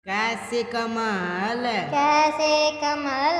कैसे कमल, कैसे कमल,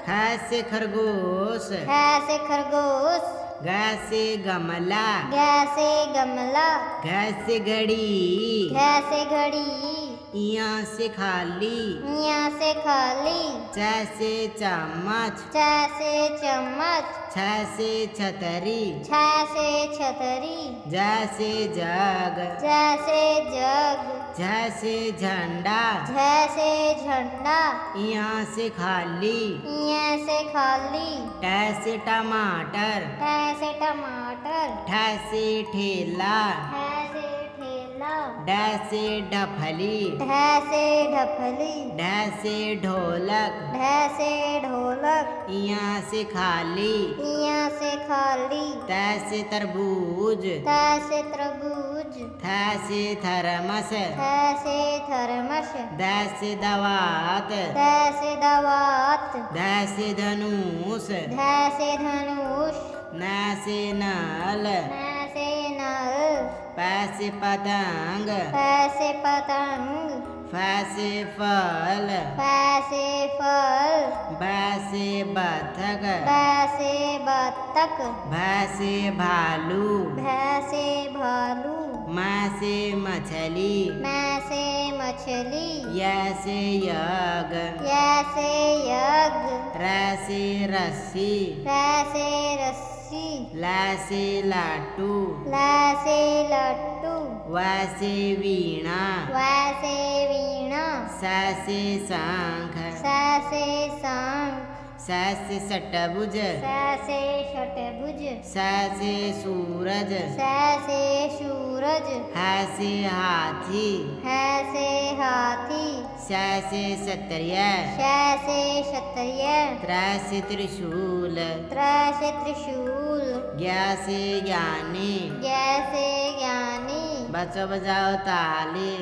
खैसे खरगोश, कैसे खरगोश, गैसे गमला, कैसे गमला, घैसे घड़ी, कैसे घड़ी, यहाँ से खाली, यहाँ से खाली, जैसे चम्मच, जैसे चम्मच, छैसे छतरी, जैसे छतरी, जैसे जग, जैसे जग, जैसे झंडा, जैसे झंडा, यहाँ से खाली, यहाँ से खाली, टैसे टमाटर, कैसे टमाटर, ठैसे ठेला, कैसे ठेला, डैसे ढफली, ढैसे ढफली, ढैसे ढोलक, ढैसे ढोलक, यहाँ से खाली, यहाँ से खाली, तैसे तरबूज, कैसे तरबूज, थैसे थरमस, कैसे थर्मस, दैसे दवात, कैसे दवात, दैसे धनुष, कैसे धनुष, नैसे नल, कैसे नल, पैसे पतंग, कैसे पतंग, फैसे फल, कैसे फल, बैसे बतख, कैसे बत्तख, भैसे भालू, भैंसे भालू, मैसे मछली, मैसे मछली, यैसे यग, कैसे यज्ञ, रैसे रस्सी, कैसे रस्सी, लैसे लाटू, कैसे लट्टू, वैसे वीणा, वैसे वीणा, सैसे शंख, कैसे शंख, सैसे षटभुज, कैसे षटभुज, सैसे सूरज, कैसे सूरज, हैसे हाथी, कैसे हाथी, सैसे क्षत्रिय, कैसे क्षत्रिय, त्रैसे त्रिशूल, त्रैसे त्रिशूल, ज्ञासे ज्ञानी, जैसे ज्ञानी। बचो बजाओ ताली।